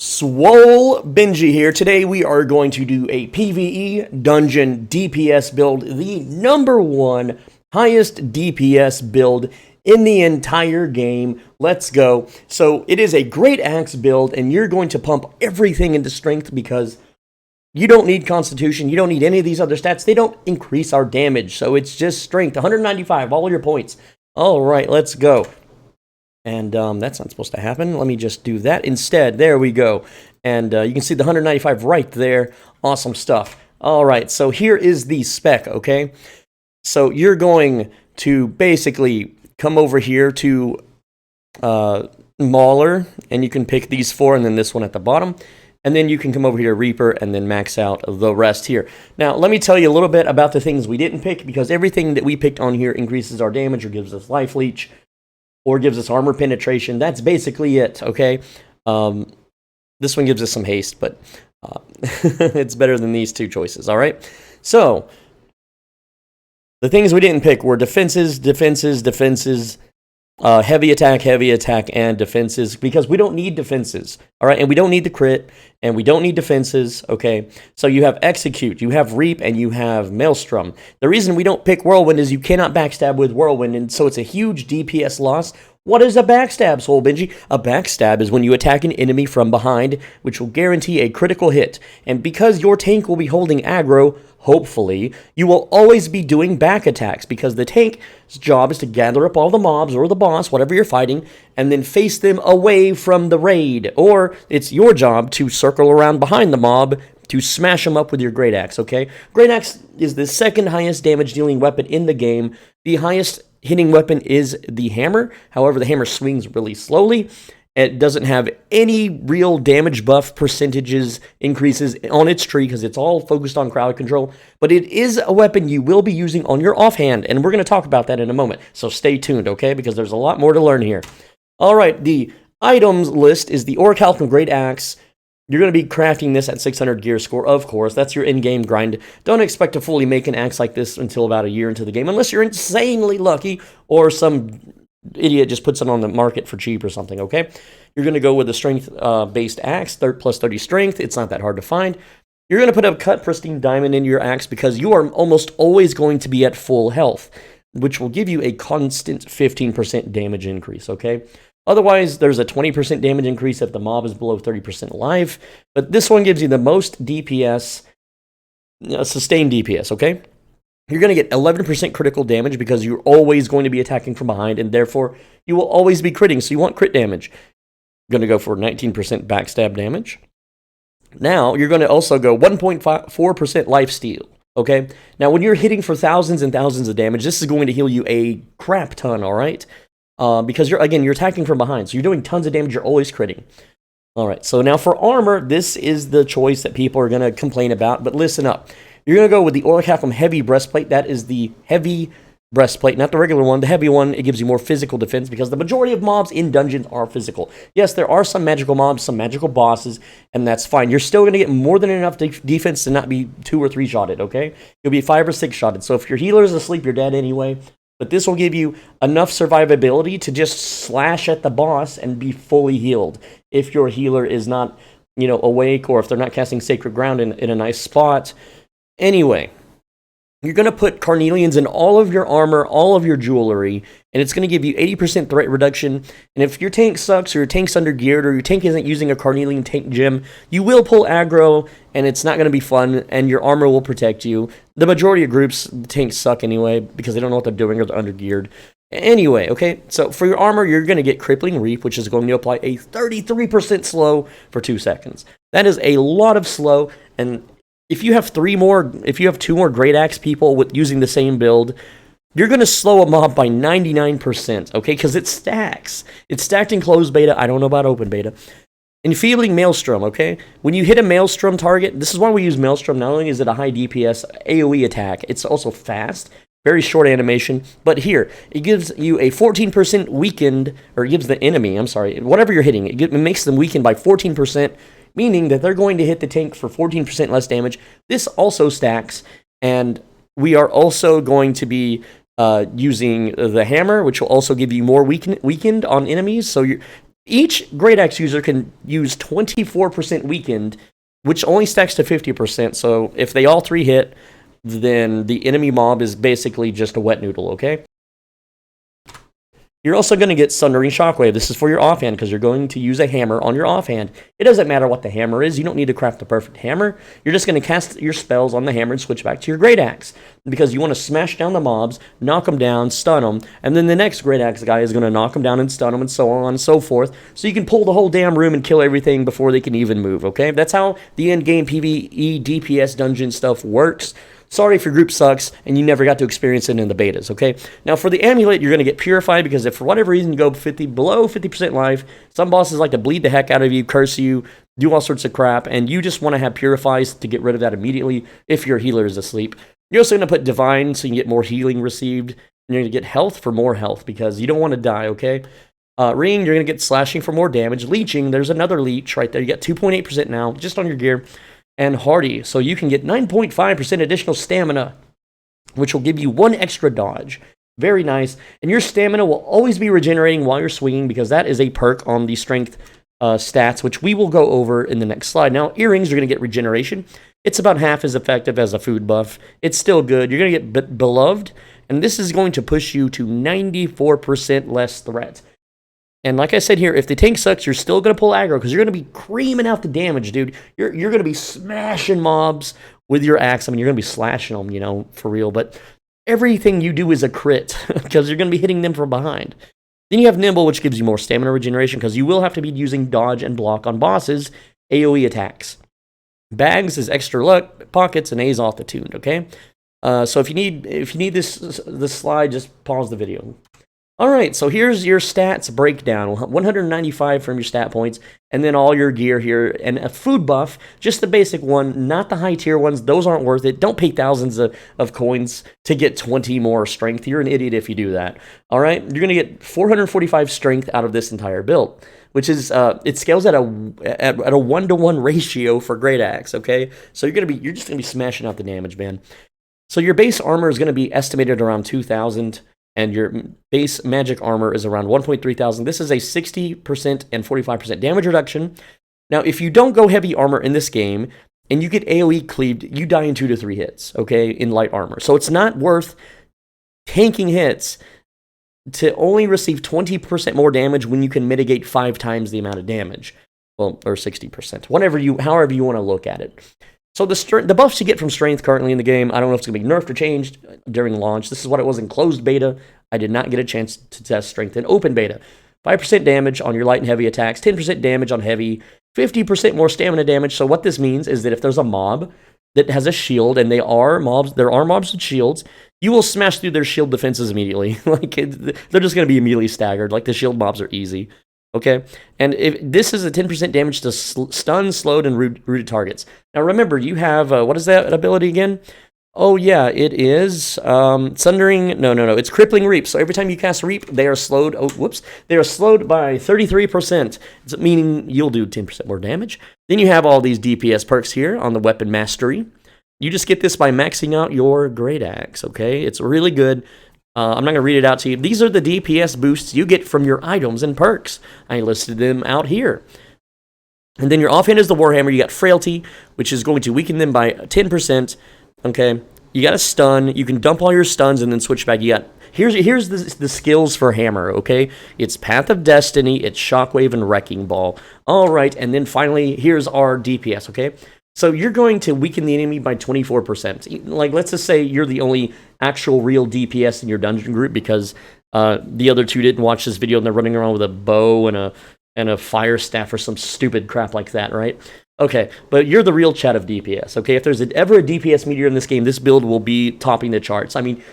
SwoleBenji here. Today we are going to do a PvE Dungeon DPS build, the #1 highest DPS build in the entire game. Let's go. So it is a great axe build, and you're going to pump everything into strength because you don't need constitution, you don't need any of these other stats. They don't increase our damage, so it's just strength. 195, all your points. All right, let's go. And that's not supposed to happen. Let me just do that instead. There we go. And you can see the 195 right there. Awesome stuff. All right, so here is the spec, okay? So you're going to basically come over here to Mauler, and you can pick these four, and then this one at the bottom. And then you can come over here to Reaper, and then max out the rest here. Now, let me tell you a little bit about the things we didn't pick, because everything that we picked on here increases our damage or gives us life leech, or gives us armor penetration. That's basically it, okay? This one gives us some haste, but it's better than these two choices, all right? So, the things we didn't pick were defenses, heavy attack, and defenses, because we don't need defenses, all right? And we don't need the crit, and we don't need defenses, okay? So you have execute, you have reap, and you have maelstrom. The reason we don't pick whirlwind is you cannot backstab with whirlwind, and so it's a huge DPS loss. What is a backstab, SwoleBenji? A backstab is when you attack an enemy from behind, which will guarantee a critical hit. And because your tank will be holding aggro, hopefully, you will always be doing back attacks, because the tank's job is to gather up all the mobs or the boss, whatever you're fighting, and then face them away from the raid. Or it's your job to circle around behind the mob to smash them up with your great axe, okay? Great axe is the second highest damage dealing weapon in the game. The highest hitting weapon is the hammer. However, the hammer swings really slowly. It doesn't have any real damage buff percentages increases on its tree because it's all focused on crowd control. But it is a weapon you will be using on your offhand, and we're going to talk about that in a moment. So stay tuned, okay? Because there's a lot more to learn here. All right, the items list is the Orichalcum Great Axe. You're going to be crafting this at 600 gear score, of course. That's your in-game grind. Don't expect to fully make an axe like this until about a year into the game, unless you're insanely lucky or some idiot just puts it on the market for cheap or something, okay? You're going to go with a strength-based axe, plus 30 strength. It's not that hard to find. You're going to put a cut pristine diamond into your axe because you are almost always going to be at full health, which will give you a constant 15% damage increase, okay? Otherwise, there's a 20% damage increase if the mob is below 30% alive, but this one gives you the most DPS, sustained DPS, okay? You're going to get 11% critical damage because you're always going to be attacking from behind, and therefore, you will always be critting, so you want crit damage. You're going to go for 19% backstab damage. Now, you're going to also go 1.4% lifesteal, okay? Now, when you're hitting for thousands and thousands of damage, this is going to heal you a crap ton, all right? Because you're attacking from behind, so you're doing tons of damage, you're always critting. All right, so now for armor, this is the choice that people are going to complain about, but listen up. You're going to go with the Orichalcum Heavy Breastplate. That is the heavy breastplate, not the regular one. The heavy one, it gives you more physical defense because the majority of mobs in dungeons are physical. Yes, there are some magical mobs, some magical bosses, and that's fine. You're still going to get more than enough defense to not be 2 or 3 shotted, okay? You'll be 5 or 6 shotted, so if your healer is asleep, you're dead anyway. But this will give you enough survivability to just slash at the boss and be fully healed. If your healer is not, awake, or if they're not casting Sacred Ground in a nice spot. Anyway, you're going to put carnelians in all of your armor, all of your jewelry, and it's going to give you 80% threat reduction. And if your tank sucks, or your tank's undergeared, or your tank isn't using a carnelian tank gem, you will pull aggro, and it's not going to be fun, and your armor will protect you. The majority of groups, tanks suck anyway, because they don't know what they're doing, or they're undergeared. Anyway, okay, so for your armor, you're going to get Crippling Reap, which is going to apply a 33% slow for 2 seconds. That is a lot of slow, and if you have 2 more Great Axe people using the same build, you're going to slow a mob by 99%, okay? Because it stacks. It's stacked in closed beta. I don't know about open beta. Enfeebling Maelstrom, okay? When you hit a Maelstrom target, this is why we use Maelstrom. Not only is it a high DPS AoE attack, it's also fast, very short animation. But here, it gives you a 14% weakened, or it gives the enemy, whatever you're hitting, it makes them weakened by 14%, meaning that they're going to hit the tank for 14% less damage. This also stacks, and we are also going to be using the hammer, which will also give you more weakened on enemies. So Each Great Axe user can use 24% weakened, which only stacks to 50%. So if they all three hit, then the enemy mob is basically just a wet noodle, okay? You're also going to get Sundering Shockwave. This is for your offhand because you're going to use a hammer on your offhand. It doesn't matter what the hammer is. You don't need to craft the perfect hammer. You're just going to cast your spells on the hammer and switch back to your Great Axe because you want to smash down the mobs, knock them down, stun them, and then the next Great Axe guy is going to knock them down and stun them and so on and so forth. So you can pull the whole damn room and kill everything before they can even move, okay? That's how the end-game PvE DPS dungeon stuff works. Sorry if your group sucks and you never got to experience it in the betas, okay? Now, for the amulet, you're going to get purified because if for whatever reason you go below 50% life, some bosses like to bleed the heck out of you, curse you, do all sorts of crap, and you just want to have purifies to get rid of that immediately if your healer is asleep. You're also going to put divine so you can get more healing received, and you're going to get health for more health because you don't want to die, okay? Ring, you're going to get slashing for more damage. Leeching, there's another leech right there. You got 2.8% now just on your gear. And hardy, so you can get 9.5% additional stamina, which will give you 1 extra dodge. Very nice. And your stamina will always be regenerating while you're swinging because that is a perk on the strength stats, which we will go over in the next slide. Now, earrings are going to get regeneration. It's about half as effective as a food buff. It's still good. You're going to get beloved, and this is going to push you to 94% less threat. And like I said here, if the tank sucks, you're still going to pull aggro because you're going to be creaming out the damage, dude. You're going to be smashing mobs with your axe. I mean, you're going to be slashing them, you know, for real. But everything you do is a crit because you're going to be hitting them from behind. Then you have Nimble, which gives you more stamina regeneration because you will have to be using dodge and block on bosses' AoE attacks. Bags is extra luck, pockets, and A's off the tuned, okay? So if you need this slide, just pause the video. All right, so here's your stats breakdown. 195 from your stat points, and then all your gear here, and a food buff, just the basic one, not the high tier ones. Those aren't worth it. Don't pay thousands of coins to get 20 more strength. You're an idiot if you do that. All right, you're going to get 445 strength out of this entire build, which is, it scales at a 1-to-1 ratio for Great Axe, okay? So you're just going to be smashing out the damage, man. So your base armor is going to be estimated around 2,000. And your base magic armor is around 1.3 thousand. This is a 60% and 45% damage reduction. Now, if you don't go heavy armor in this game, and you get AoE cleaved, you die in 2 to 3 hits, okay, in light armor. So it's not worth tanking hits to only receive 20% more damage when you can mitigate 5 times the amount of damage. Well, or 60%, however you want to look at it. So the buffs you get from strength currently in the game, I don't know if it's going to be nerfed or changed during launch. This is what it was in closed beta. I did not get a chance to test strength in open beta. 5% damage on your light and heavy attacks, 10% damage on heavy, 50% more stamina damage. So what this means is that if there's a mob that has a shield, and there are mobs with shields, you will smash through their shield defenses immediately. They're just going to be immediately staggered. Like, the shield mobs are easy. Okay, and if this is a 10% damage to stun, slowed, and rooted targets. Now remember, you have, what is that ability again? Oh yeah, it is Sundering, no, it's Crippling Reap. So every time you cast Reap, they are slowed, they are slowed by 33%, meaning you'll do 10% more damage. Then you have all these DPS perks here on the Weapon Mastery. You just get this by maxing out your Great Axe, okay? It's really good. I'm not going to read it out to you. These are the DPS boosts you get from your items and perks. I listed them out here. And then your offhand is the Warhammer. You got Frailty, which is going to weaken them by 10%. Okay, you got a stun. You can dump all your stuns and then switch back. You got here's the skills for Hammer. Okay, it's Path of Destiny, it's Shockwave, and Wrecking Ball. All right, and then finally here's our DPS. Okay. So you're going to weaken the enemy by 24%. Like, let's just say you're the only actual real DPS in your dungeon group because the other two didn't watch this video and they're running around with a bow and a fire staff or some stupid crap like that, right? Okay, but you're the real chat of DPS, okay? If there's ever a DPS meteor in this game, this build will be topping the charts. I mean,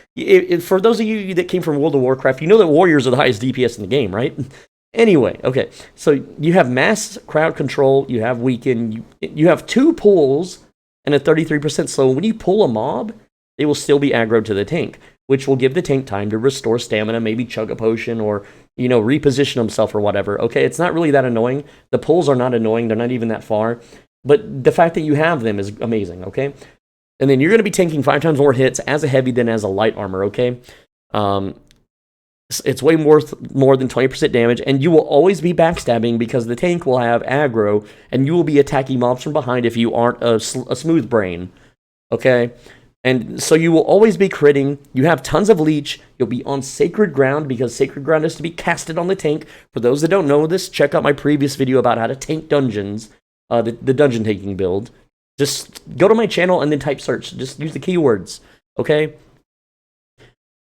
for those of you that came from World of Warcraft, you know that warriors are the highest DPS in the game, right? Anyway, okay, so you have mass crowd control, you have weaken, you have 2 pulls and a 33%. So when you pull a mob, they will still be aggroed to the tank, which will give the tank time to restore stamina, maybe chug a potion or, you know, reposition himself or whatever. Okay, it's not really that annoying. The pulls are not annoying. They're not even that far. But the fact that you have them is amazing, okay? And then you're going to be tanking 5 times more hits as a heavy than as a light armor, okay? It's way more than 20% damage, and you will always be backstabbing because the tank will have aggro, and you will be attacking mobs from behind if you aren't a smooth brain, okay? And so you will always be critting. You have tons of leech. You'll be on sacred ground because sacred ground is to be casted on the tank. For those that don't know this, check out my previous video about how to tank dungeons, the dungeon tanking build. Just go to my channel and then type search. Just use the keywords, okay?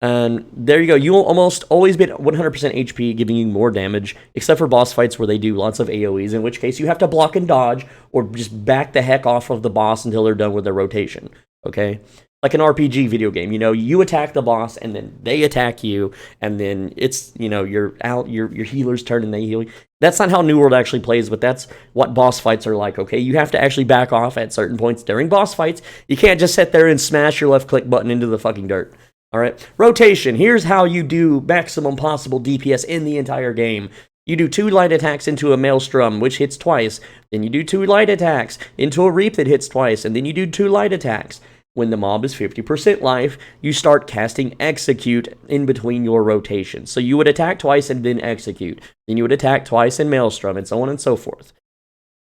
And there you go. You will almost always be at 100% HP, giving you more damage, except for boss fights where they do lots of AoEs, in which case you have to block and dodge, or just back the heck off of the boss until they're done with their rotation, okay? Like an RPG video game, you know, you attack the boss, and then they attack you, and then it's, you know, your healer's turn, and they heal you. That's not how New World actually plays, but that's what boss fights are like, okay? You have to actually back off at certain points during boss fights. You can't just sit there and smash your left-click button into the fucking dirt. All right, rotation. Here's how you do maximum possible DPS in the entire game. You do 2 light attacks into a Maelstrom, which hits twice. Then you do 2 light attacks into a Reap that hits twice. And then you do 2 light attacks. When the mob is 50% life, you start casting Execute in between your rotations. So you would attack twice and then Execute. Then you would attack twice and Maelstrom, and so on and so forth.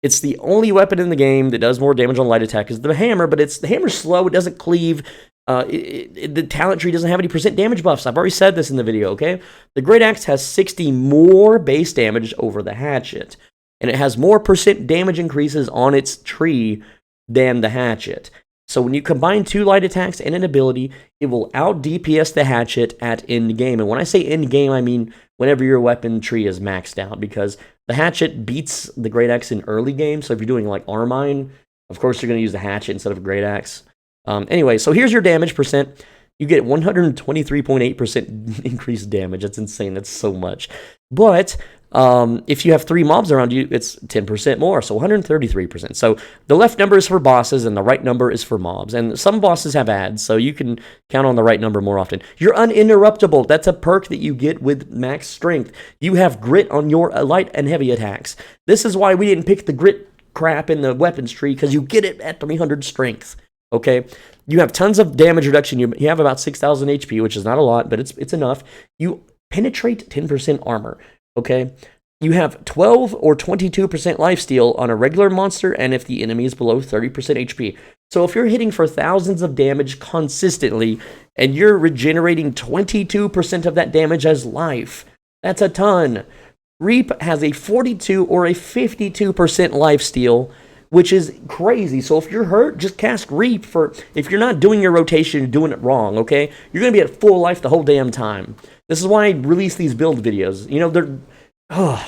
It's the only weapon in the game that does more damage on light attack is the hammer, but the hammer's slow. It doesn't cleave. The talent tree doesn't have any percent damage buffs. I've already said this in the video, okay? The Great Axe has 60 more base damage over the hatchet, and it has more percent damage increases on its tree than the hatchet. So when you combine 2 light attacks and an ability, it will out DPS the hatchet at end game. And when I say end game, I mean whenever your weapon tree is maxed out, because the hatchet beats the Great Axe in early game. So if you're doing like Armine, of course you're going to use the hatchet instead of a Great Axe. Anyway, so here's your damage percent. You get 123.8% increased damage. That's insane. That's so much. But if you have 3 mobs around you, it's 10% more, so 133%. So the left number is for bosses, and the right number is for mobs. And some bosses have ads, so you can count on the right number more often. You're uninterruptible. That's a perk that you get with max strength. You have grit on your light and heavy attacks. This is why we didn't pick the grit crap in the weapons tree, because you get it at 300 strength. Okay, you have tons of damage reduction. You have about 6,000 HP, which is not a lot, but it's enough. You penetrate 10% armor. Okay, you have 12 or 22% lifesteal on a regular monster, and if the enemy is below 30% HP. So if you're hitting for thousands of damage consistently, and you're regenerating 22% of that damage as life, that's a ton. Reap has a 42 or a 52% lifesteal, which is crazy. So if you're hurt, just cast Reap if you're not doing your rotation, you're doing it wrong, okay? You're going to be at full life the whole damn time. This is why I release these build videos. You know, they're,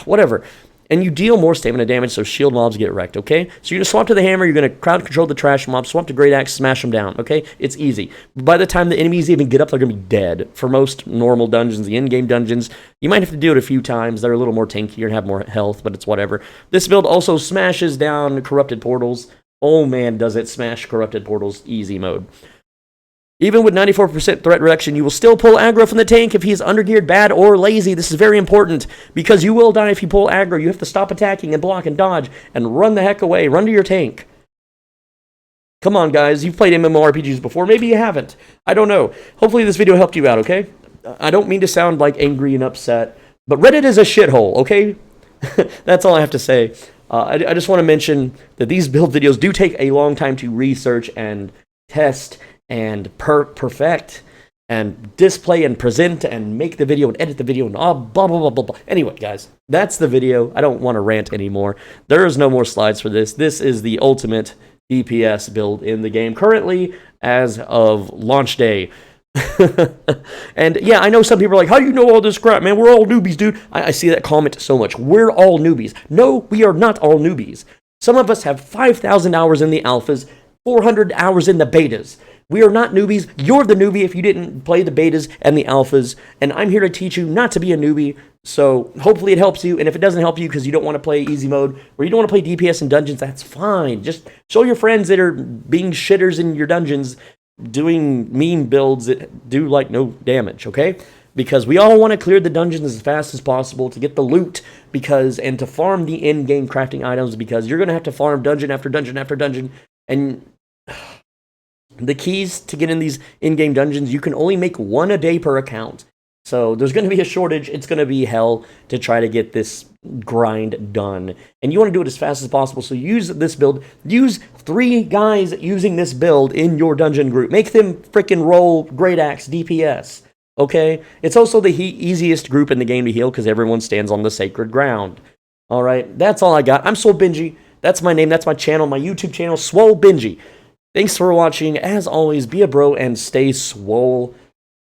whatever. And you deal more stamina damage, so shield mobs get wrecked, okay? So you're going to swap to the hammer, you're going to crowd control the trash mob, swap to Great Axe, smash them down, okay? It's easy. By the time the enemies even get up, they're going to be dead. For most normal dungeons, the in-game dungeons, you might have to do it a few times. They're a little more tankier and have more health, but it's whatever. This build also smashes down corrupted portals. Oh man, does it smash corrupted portals easy mode. Even with 94% threat reduction, you will still pull aggro from the tank if he's undergeared, bad, or lazy. This is very important, because you will die if you pull aggro. You have to stop attacking and block and dodge and run the heck away. Run to your tank. Come on, guys. You've played MMORPGs before. Maybe you haven't. I don't know. Hopefully this video helped you out, okay? I don't mean to sound like angry and upset, but Reddit is a shithole, okay? That's all I have to say. I just want to mention that these build videos do take a long time to research and test and perfect and display and present and make the video and edit the video and blah, blah, blah, blah, blah. Anyway, guys, that's the video. I don't want to rant anymore. There is no more slides for this. This is the ultimate DPS build in the game currently as of launch day. And yeah, I know some people are like, how do you know all this crap, man? We're all newbies, dude. I see that comment so much. We're all newbies. No, we are not all newbies. Some of us have 5,000 hours in the alphas, 400 hours in the betas. We are not newbies. You're the newbie if you didn't play the betas and the alphas, and I'm here to teach you not to be a newbie. So hopefully it helps you, and if it doesn't help you because you don't want to play easy mode or you don't want to play DPS in dungeons, that's fine. Just show your friends that are being shitters in your dungeons doing meme builds that do like no damage, okay? Because we all want to clear the dungeons as fast as possible to get the loot, and to farm the in-game crafting items, because you're going to have to farm dungeon after dungeon after dungeon, and the keys to get in these in-game dungeons, you can only make one a day per account. So there's going to be a shortage. It's going to be hell to try to get this grind done. And you want to do it as fast as possible. So use this build. Use 3 guys using this build in your dungeon group. Make them freaking roll Great Axe DPS. Okay? It's also the easiest group in the game to heal because everyone stands on the sacred ground. Alright? That's all I got. I'm SwoleBenji. That's my name. That's my channel. My YouTube channel, SwoleBenji. Thanks for watching. As always, be a bro and stay swole.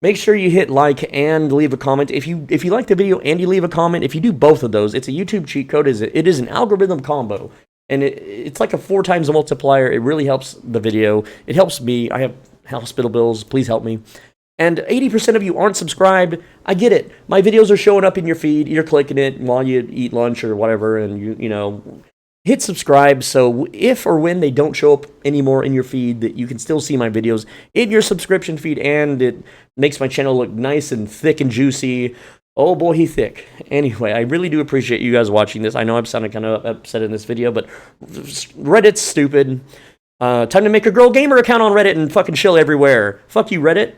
Make sure you hit like and leave a comment. If you like the video and you leave a comment, if you do both of those, it's a YouTube cheat code. It is an algorithm combo. And it's like a 4 times a multiplier. It really helps the video. It helps me. I have hospital bills. Please help me. And 80% of you aren't subscribed. I get it. My videos are showing up in your feed. You're clicking it while you eat lunch or whatever. And, you know, hit subscribe so if or when they don't show up anymore in your feed, that you can still see my videos in your subscription feed, and it makes my channel look nice and thick and juicy. Oh boy, he thick. Anyway, I really do appreciate you guys watching this. I know I'm sounding kind of upset in this video, but Reddit's stupid. Time to make a girl gamer account on Reddit and fucking chill everywhere. Fuck you, Reddit.